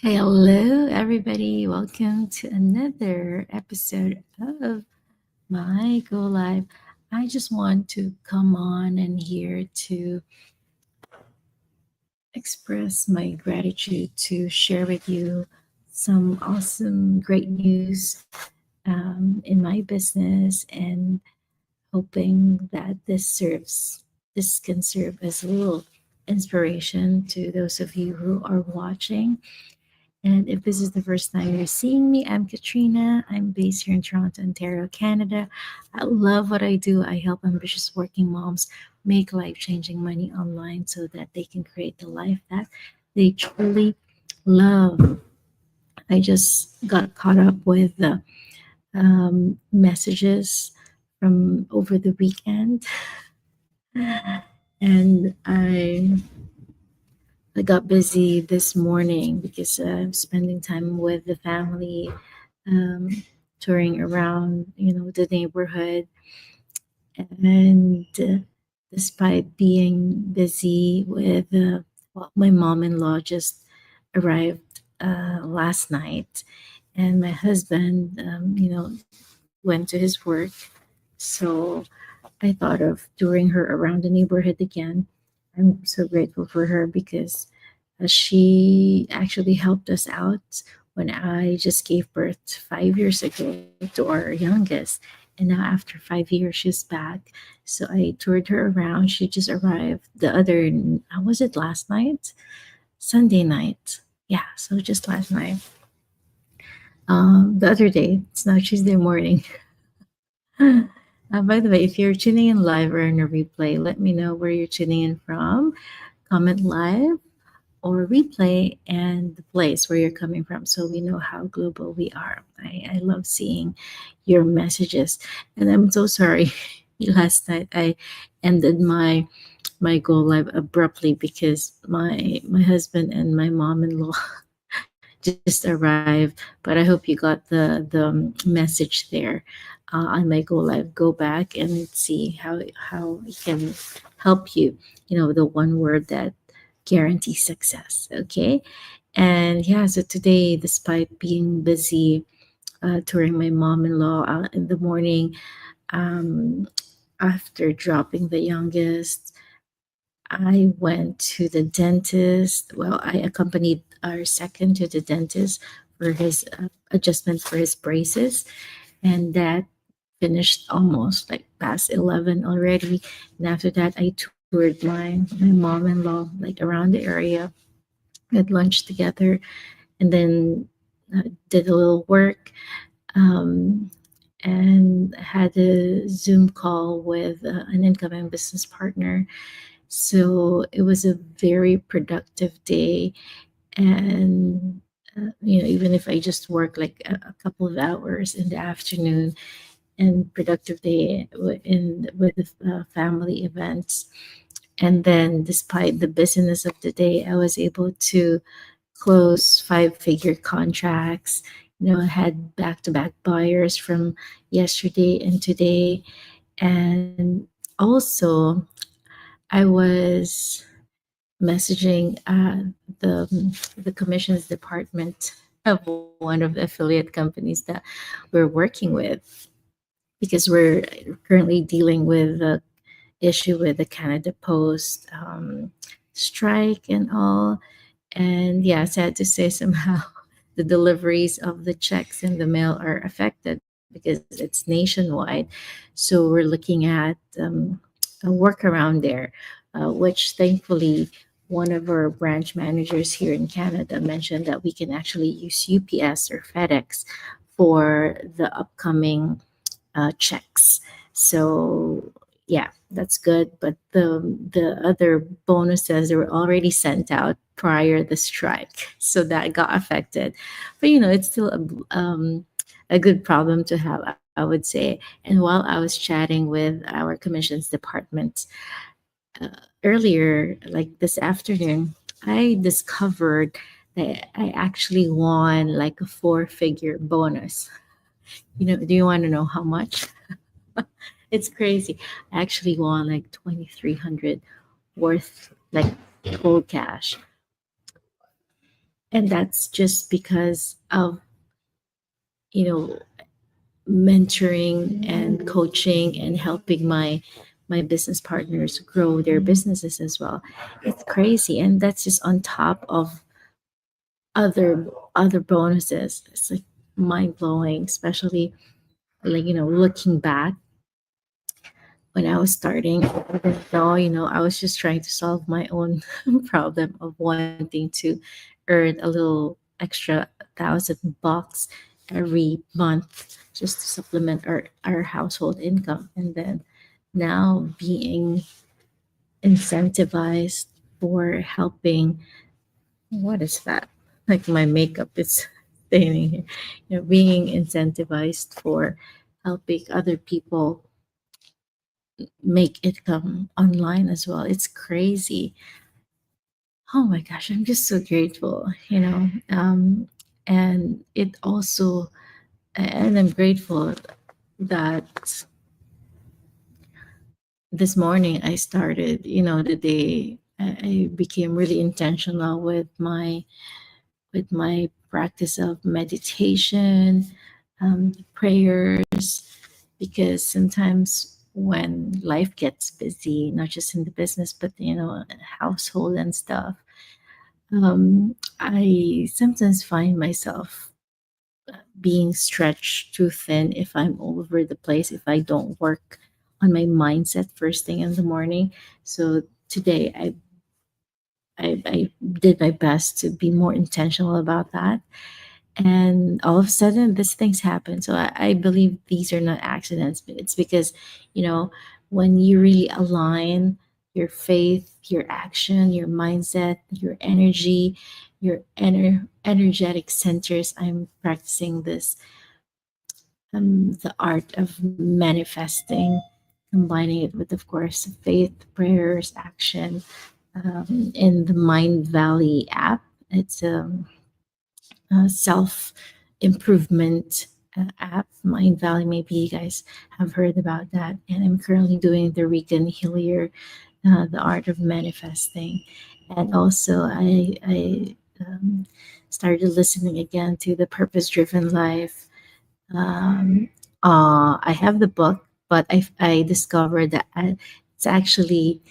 Hello, everybody. Welcome to another episode of my Go Live. I just want to come on and here to express my gratitude to share with you some awesome, great news in my business, and hoping that this can serve as a little inspiration to those of you who are watching. And if this is the first time you're seeing me, I'm Katrina. I'm based here in Toronto, Ontario, Canada. I love what I do. I help ambitious working moms make life changing money online so that they can create the life that they truly love. I just got caught up with the messages from over the weekend, and I got busy this morning because I'm spending time with the family, um, touring around, the neighborhood. And despite being busy well, my mom-in-law just arrived last night, and my husband, went to his work. So I thought of touring her around the neighborhood again. I'm so grateful for her because she actually helped us out when I just gave birth 5 years ago to our youngest. And now, after 5 years, she's back. So I toured her around. She just arrived was it last night? Sunday night. Yeah, so just last night. The other day, it's now Tuesday morning. By the way, if you're tuning in live or in a replay, let me know where you're tuning in from. Comment live or replay and the place where you're coming from so we know how global we are. I love seeing your messages. And I'm so sorry. Last night I ended my go live abruptly because my husband and my mom-in-law just arrived. But I hope you got the message there on my go live. Go back and see how it can help you. The one word that guarantees success. Okay, and yeah. So today, despite being busy touring my mom-in-law in the morning, um, after dropping the youngest, I went to the dentist. Well, I accompanied our second to the dentist for his adjustment for his braces, and that finished almost like past 11 already. And after that, I toured my mom-in-law like around the area, had lunch together, and then did a little work. Um, and had a Zoom call with an incoming business partner. So it was a very productive day. And, even if I just work like a couple of hours in the afternoon, and productive day with family events. And then, despite the busyness of the day, I was able to close five-figure contracts. I had back-to-back buyers from yesterday and today. And also, I was messaging the commissions department of one of the affiliate companies that we're working with, because we're currently dealing with the issue with the Canada Post strike and all. And yeah, sad to say, somehow the deliveries of the checks in the mail are affected because it's nationwide. So we're looking at a workaround there, which thankfully one of our branch managers here in Canada mentioned that we can actually use UPS or FedEx for the upcoming checks. So yeah, that's good. But the other bonuses were already sent out prior the strike, so that got affected. But it's still a good problem to have, I would say. And while I was chatting with our commissions department uh, earlier, like this afternoon, I discovered that I actually won like a four-figure bonus. Do you want to know how much? It's crazy. I actually won like 2,300 worth, like, cold cash. And that's just because of, you know, mentoring and coaching and helping my business partners grow their businesses as well. It's crazy, and that's just on top of other bonuses. It's like mind blowing, especially like, looking back when I was starting, even though, I was just trying to solve my own problem of wanting to earn a little extra $1,000 every month just to supplement our household income. And then now being incentivized for helping, what is that? Like my makeup is staining here. Being incentivized for helping other people make it come online as well. It's crazy. Oh my gosh, I'm just so grateful. And it also, and I'm grateful that this morning I started, the day. I became really intentional with my practice of meditation, prayers, because sometimes when life gets busy, not just in the business, but household and stuff, I sometimes find myself being stretched too thin if I'm all over the place, if I don't work on my mindset first thing in the morning. So today I did my best to be more intentional about that, and all of a sudden these things happen. So I believe these are not accidents, but it's because, you know when you really align your faith, your action, your mindset, your energy, your energetic centers. I'm practicing this, the art of manifesting, combining it with, of course, faith, prayers, action, in the Mind Valley app. It's self improvement app, Mind Valley. Maybe you guys have heard about that. And I'm currently doing the Regan Hillier, the art of manifesting. And also, I started listening again to the Purpose Driven Life. Um, I have the book, but I discovered that it's actually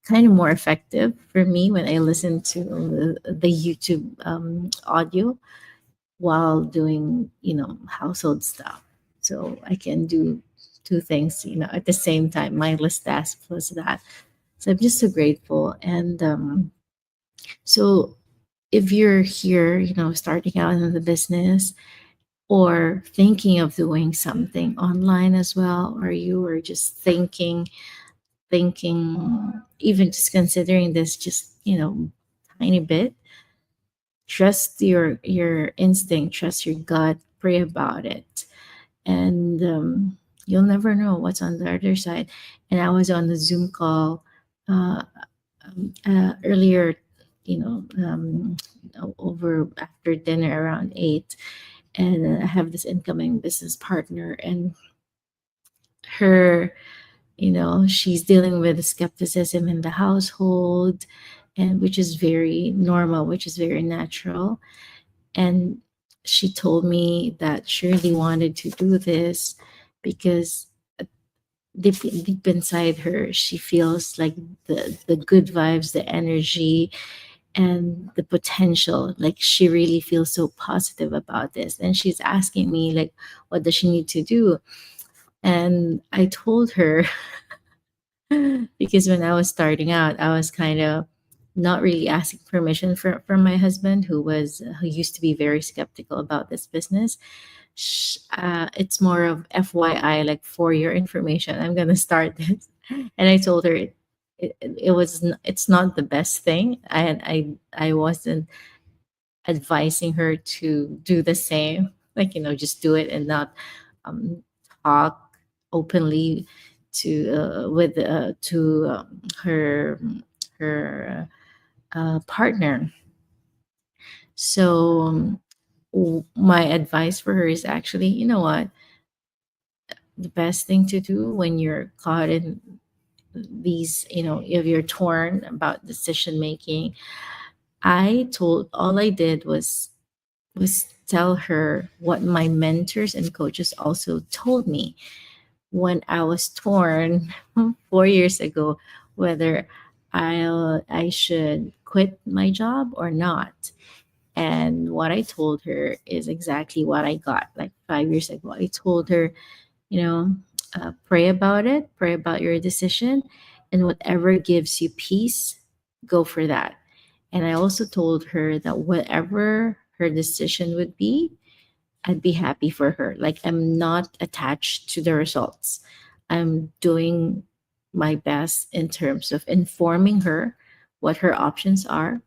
kind of more effective for me when I listen to the YouTube audio while doing, household stuff. So I can do two things, at the same time, mindless task plus that. So I'm just so grateful. And so if you're here, starting out in the business or thinking of doing something online as well, or you are just thinking, even just considering this just, tiny bit, trust your instinct, trust your gut, pray about it, and you'll never know what's on the other side. And I was on the Zoom call uh, earlier, over after dinner around 8, and I have this incoming business partner, and her, she's dealing with skepticism in the household, and which is very normal, which is very natural. And she told me that she really wanted to do this because deep inside her, she feels like the good vibes, the energy, and the potential. Like she really feels so positive about this. And she's asking me, like, what does she need to do? And I told her, because when I was starting out, I was kind of not really asking permission from my husband, who used to be very skeptical about this business. It's more of FYI, like for your information, I'm gonna start this. And I told her it's not the best thing, and I wasn't advising her to do the same. Like, just do it and not um, talk openly to her partner. So my advice for her is actually, you know what, the best thing to do when you're caught in these, if you're torn about decision making, All I did was tell her what my mentors and coaches also told me when I was torn 4 years ago, whether I should quit my job or not. And what I told her is exactly what I got like 5 years ago. I told her, you know, pray about it, pray about your decision, and whatever gives you peace, go for that. And I also told her that whatever her decision would be, I'd be happy for her. Like, I'm not attached to the results. I'm doing my best in terms of informing her what her options are,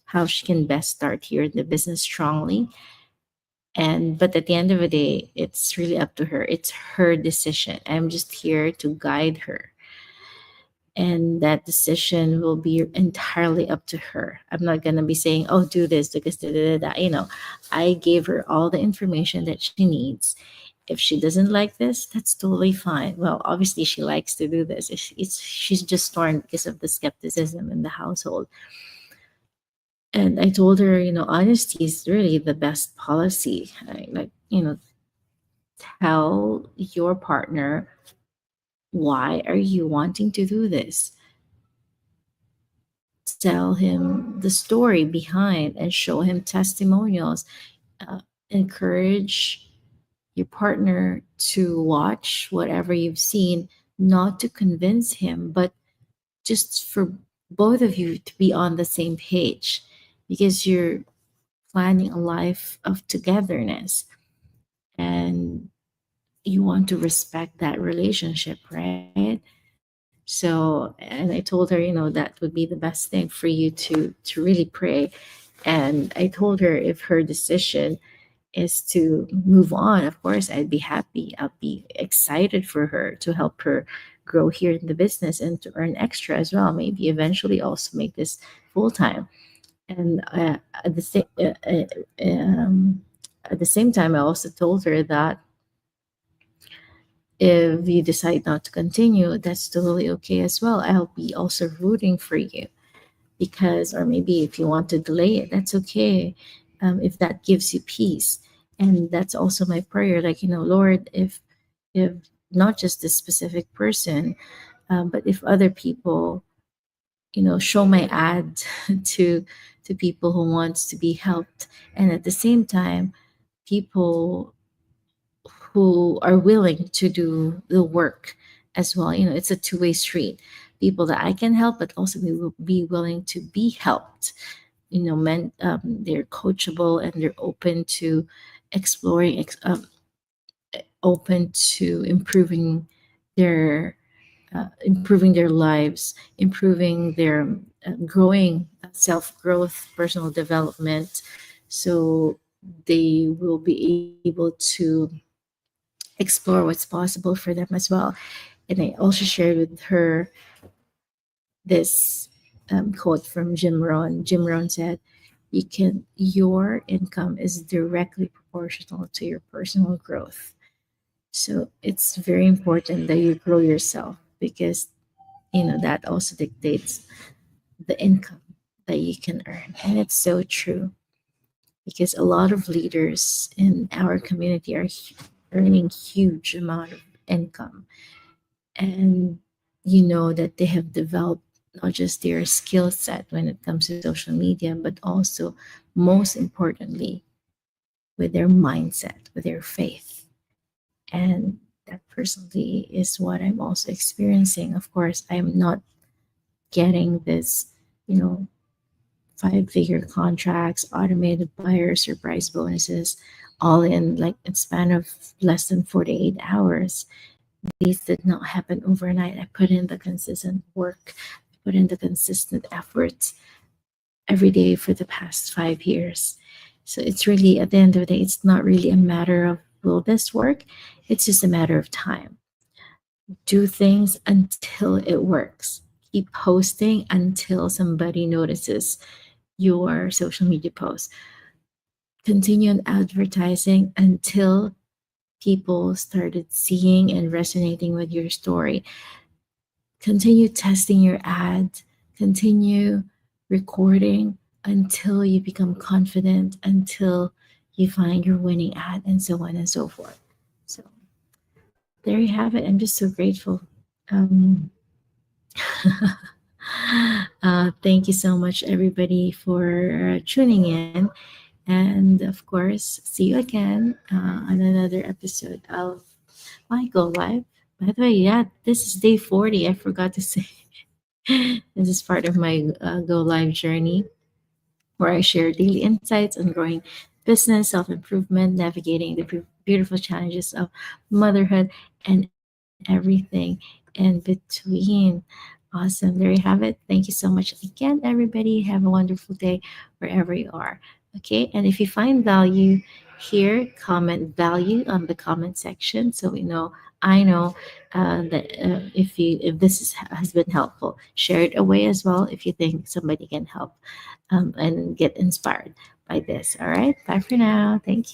how she can best start here in the business strongly. And but at the end of the day, it's really up to her. It's her decision. I'm just here to guide her. And that decision will be entirely up to her. I'm not going to be saying, oh, do this because da, da, da, da. I gave her all the information that she needs. If she doesn't like this, that's totally fine. Well, obviously she likes to do this. She's just torn because of the skepticism in the household. And I told her, honesty is really the best policy. Tell your partner, why are you wanting to do this? Tell him the story behind and show him testimonials. Encourage your partner to watch whatever you've seen, not to convince him, but just for both of you to be on the same page, because you're planning a life of togetherness, and you want to respect that relationship, right? So, and I told her, that would be the best thing for you to really pray. And I told her if her decision is to move on, of course, I'd be happy. I'll be excited for her to help her grow here in the business and to earn extra as well. Maybe eventually also make this full time. And at the same time, I also told her that if you decide not to continue, that's totally okay as well. I'll be also rooting for you, because, or maybe if you want to delay it, that's okay. If that gives you peace. And that's also my prayer. Like, Lord, if not just this specific person, but if other people, show my ad to people who wants to be helped, and at the same time, people who are willing to do the work as well. It's a two-way street. People that I can help, but also be willing to be helped. They're coachable and they're exploring, open to their improving their lives, improving their growing self growth, personal development. So they will be able to explore what's possible for them as well. And I also shared with her this quote from Jim Rohn. Jim Rohn said, your income is directly proportional to your personal growth. So it's very important that you grow yourself, because that also dictates the income that you can earn. And it's so true, because a lot of leaders in our community are earning huge amount of income, and that they have developed not just their skill set when it comes to social media, but also, most importantly, with their mindset, with their faith. And that personally is what I'm also experiencing. Of course, I'm not getting this, you know, 5-figure contracts, automated buyer surprise bonuses, all in like a span of less than 48 hours. These did not happen overnight. I put in the consistent work, I put in the consistent efforts every day for the past 5 years. So it's really, at the end of the day, it's not really a matter of will this work? It's just a matter of time. Do things until it works. Keep posting until somebody notices your social media posts. Continue on advertising until people started seeing and resonating with your story. Continue testing your ads, continue recording until you become confident, until you find your winning ad, and so on and so forth. So there you have it. I'm just so grateful. Um, thank you so much, everybody, for tuning in. And of course, see you again on another episode of My Go Live. By the way, yeah, this is day 40. I forgot to say this is part of my Go Live journey where I share daily insights on growing business, self improvement, navigating the beautiful challenges of motherhood, and everything in between. Awesome. There you have it. Thank you so much again, everybody. Have a wonderful day wherever you are. Okay. And if you find value here, comment value on the comment section so we know. I know that if this has been helpful, share it away as well if you think somebody can help and get inspired by this. All right. Bye for now. Thank